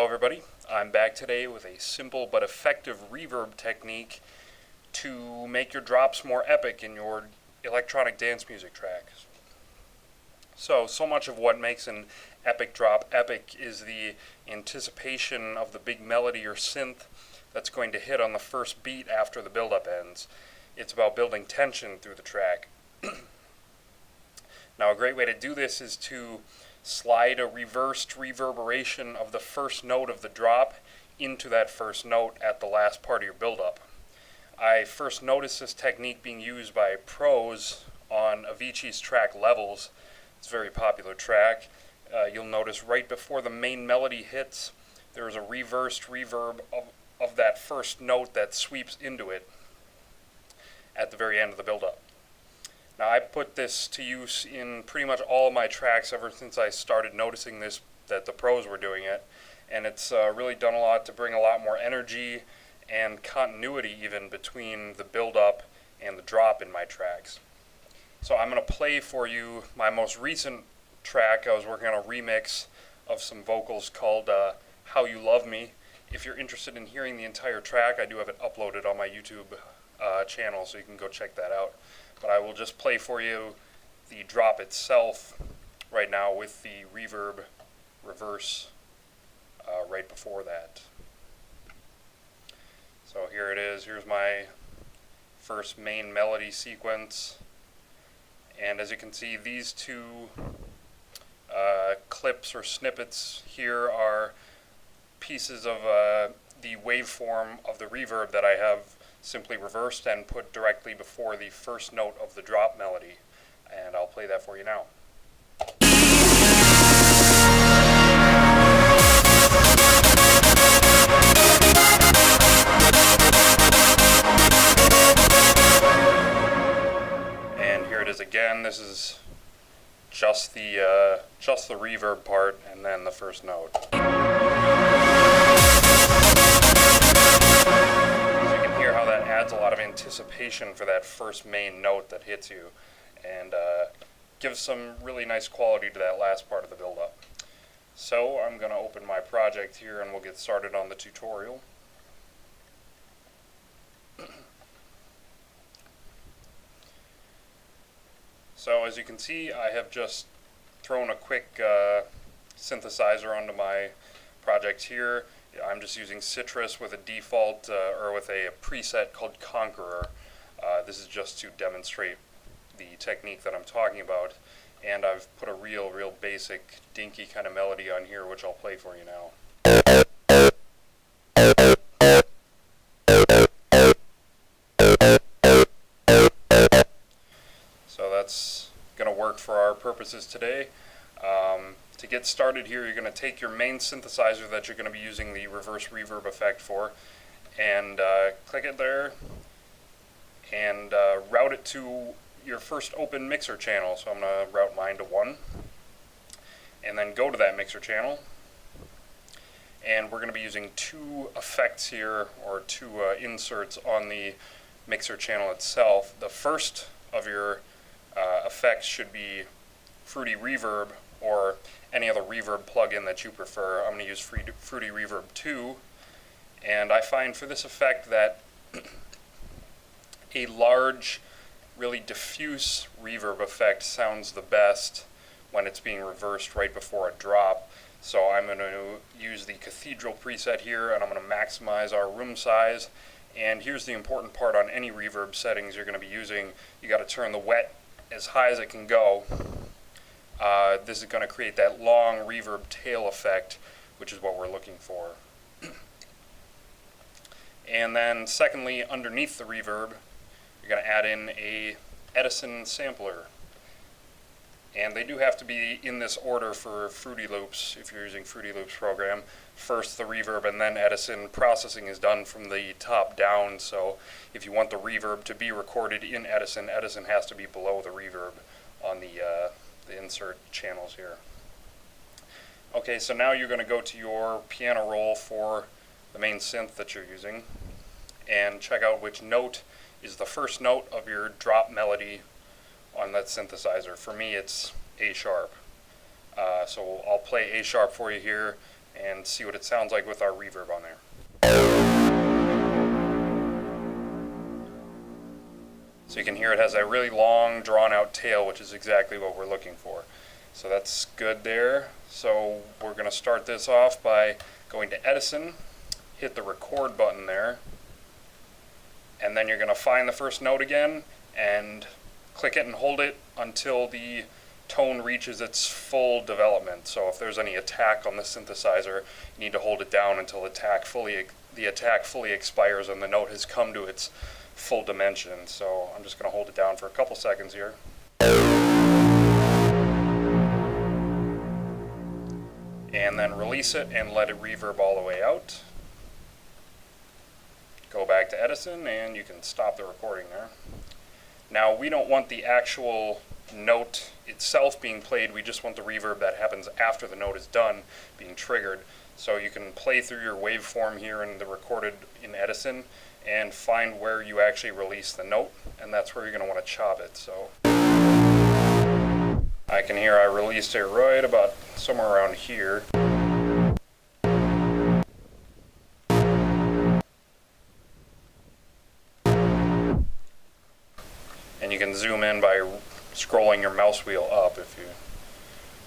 everybody, I'm back today with a simple but effective reverb technique to make your drops more epic in your electronic dance music tracks. So much of what makes an epic drop epic is the anticipation of the big melody or synth that's going to hit on the first beat after the build-up ends. It's about building tension through the track. Now, a great way to do this is to slide a reversed reverberation of the first note of the drop into that first note at the last part of your build-up. I first noticed this technique being used by pros on Avicii's track Levels. It's a very popular track. You'll notice right before the main melody hits, there is a reversed reverb of that first note that sweeps into it at the very end of the build-up. Now, I put this to use in pretty much all of my tracks ever since I started noticing this, that the pros were doing it, and it's really done a lot to bring a lot more energy and continuity even between the build-up and the drop in my tracks. So I'm going to play for you my most recent track. I was working on a remix of some vocals called How You Love Me. If you're interested in hearing the entire track, I do have it uploaded on my YouTube channel, so you can go check that out. But I will just play for you the drop itself right now with the reverb reverse right before that. So here it is. Here's my first main melody sequence. And as you can see, these two clips or snippets here are pieces of the waveform of the reverb that I have simply reversed and put directly before the first note of the drop melody. And I'll play that for you now. And here it is again. This is just the reverb part and then the first note. Adds a lot of anticipation for that first main note that hits you, and gives some really nice quality to that last part of the build-up. So I'm going to open my project here and we'll get started on the tutorial. So as you can see, I have just thrown a quick synthesizer onto my project here. I'm just using Citrus with a default or with a preset called Conqueror. This is just to demonstrate the technique that I'm talking about, and I've put a real basic dinky kind of melody on here, which I'll play for you now. So that's going to work for our purposes today. To get started here, you're going to take your main synthesizer that you're going to be using the reverse reverb effect for, and click it there, and route it to your first open mixer channel. So I'm going to route mine to 1, and then go to that mixer channel, and we're going to be using 2 effects here, or 2 inserts on the mixer channel itself. The first of your effects should be Fruity Reverb, or any other reverb plugin that you prefer. I'm going to use Fruity Reverb 2, and I find for this effect that a large, really diffuse reverb effect sounds the best when it's being reversed right before a drop. So I'm going to use the Cathedral preset here, and I'm going to maximize our room size. And here's the important part on any reverb settings you're going to be using. You got to turn the wet as high as it can go. This is going to create that long reverb tail effect, which is what we're looking for. And then secondly, underneath the reverb, you're going to add in a Edison sampler. And they do have to be in this order for Fruity Loops, if you're using Fruity Loops program. First the reverb and then Edison. Processing is done from the top down, so if you want the reverb to be recorded in Edison, Edison has to be below the reverb on the insert channels here. Okay, so now you're going to go to your piano roll for the main synth that you're using and check out which note is the first note of your drop melody on that synthesizer. For me, it's A sharp. So I'll play A sharp for you here, and see what it sounds like with our reverb on there. So you can hear it has a really long, drawn-out tail, which is exactly what we're looking for. So that's good there. So we're going to start this off by going to Edison, hit the record button there, and then you're going to find the first note again and click it and hold it until the tone reaches its full development. So if there's any attack on the synthesizer, you need to hold it down until the attack fully expires and the note has come to its full dimension. So I'm just going to hold it down for a couple seconds here. And then release it and let it reverb all the way out. Go back to Edison and you can stop the recording there. Now we don't want the actual note itself being played, we just want the reverb that happens after the note is done being triggered. So you can play through your waveform here in the recorded in Edison and find where you actually release the note, and that's where you're going to want to chop it. So I can hear I released it right about somewhere around here. And you can zoom in by scrolling your mouse wheel up if you're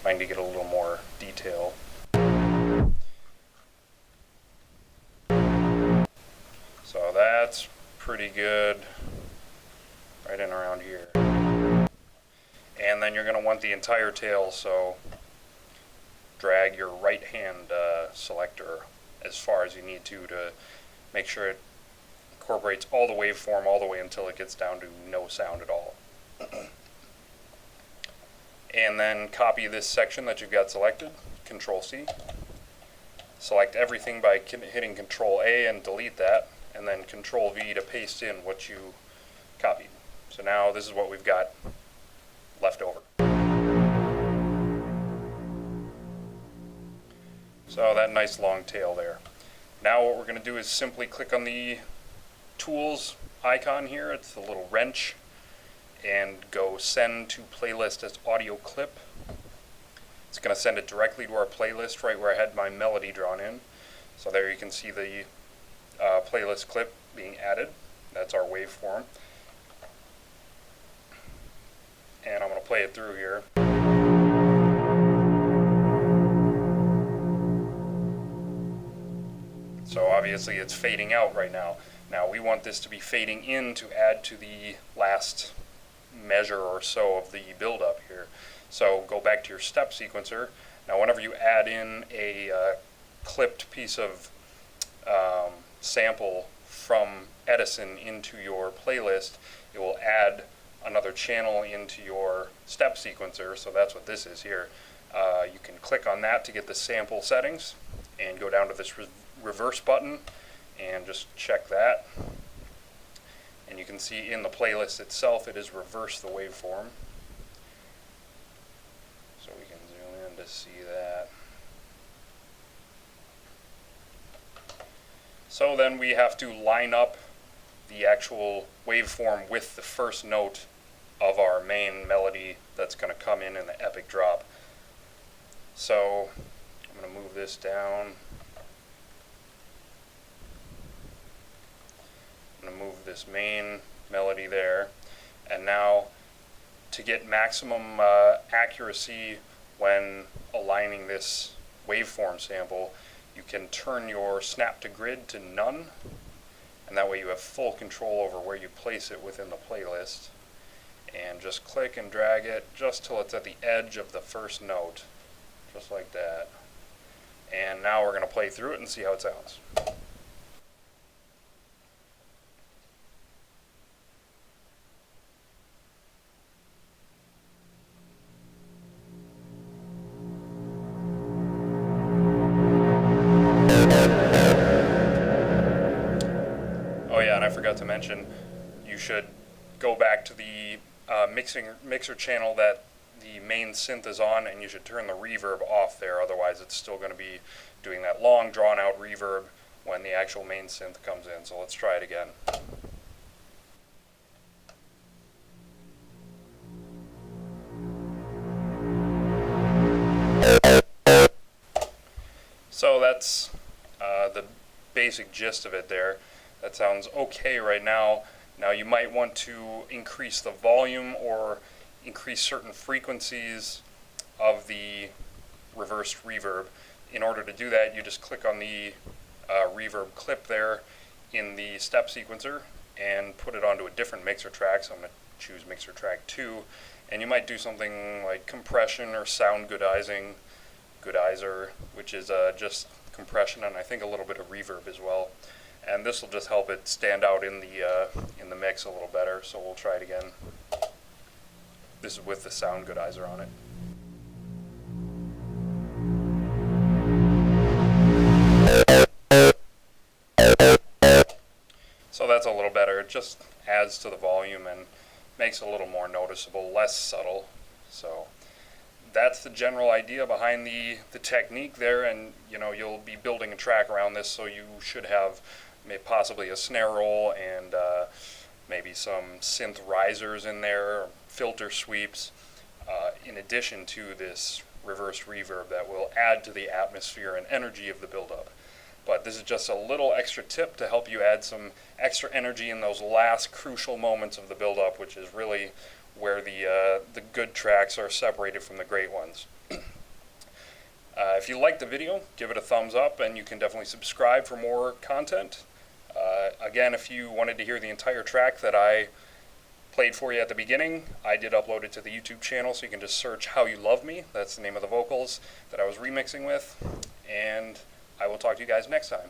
trying to get a little more detail. So that's pretty good right in around here. And then you're going to want the entire tail, so drag your right hand selector as far as you need to make sure it incorporates all the waveform all the way until it gets down to no sound at all. And then copy this section that you've got selected, Control C. Select everything by hitting Control A and delete that, and then Control V to paste in what you copied. So now this is what we've got left over. So that nice long tail there. Now what we're going to do is simply click on the tools icon here, it's the little wrench, and go send to playlist as audio clip. It's going to send it directly to our playlist right where I had my melody drawn in. So there you can see the playlist clip being added. That's our waveform. And I'm going to play it through here. So obviously it's fading out right now. Now we want this to be fading in to add to the last measure or so of the build-up here. So go back to your step sequencer. Now whenever you add in a clipped piece of sample from Edison into your playlist, it will add another channel into your step sequencer, so that's what this is here. You can click on that to get the sample settings and go down to this reverse button and just check that. And you can see in the playlist itself it is reverse the waveform. So we can zoom in to see that. So then we have to line up the actual waveform with the first note of our main melody that's going to come in the epic drop. So I'm going to move this down. I'm going to move this main melody there, and now to get maximum accuracy when aligning this waveform sample, you can turn your snap to grid to none, and that way you have full control over where you place it within the playlist. And just click and drag it just till it's at the edge of the first note, just like that. And now we're going to play through it and see how it sounds. Oh yeah, and I forgot to mention, you should go back to the mixer channel that the main synth is on, and you should turn the reverb off there, otherwise it's still going to be doing that long drawn out reverb when the actual main synth comes in. So let's try it again. So that's the basic gist of it there. That sounds okay right now. Now you might want to increase the volume or increase certain frequencies of the reversed reverb. In order to do that, you just click on the reverb clip there in the step sequencer and put it onto a different mixer track. So I'm going to choose mixer track 2, and you might do something like compression or sound goodizer, which is just compression and I think a little bit of reverb as well. And this will just help it stand out in the mix a little better. So we'll try it again. This is with the sound goodizer on it. So that's a little better. It just adds to the volume and makes it a little more noticeable, less subtle. So that's the general idea behind the technique there, and you'll be building a track around this, so you should have possibly a snare roll and maybe some synth risers in there, or filter sweeps, in addition to this reverse reverb that will add to the atmosphere and energy of the build-up. But this is just a little extra tip to help you add some extra energy in those last crucial moments of the build-up, which is really where the good tracks are separated from the great ones. If you liked the video, give it a thumbs up, and you can definitely subscribe for more content. Again, if you wanted to hear the entire track that I played for you at the beginning, I did upload it to the YouTube channel, so you can just search How You Love Me. That's the name of the vocals that I was remixing with. And I will talk to you guys next time.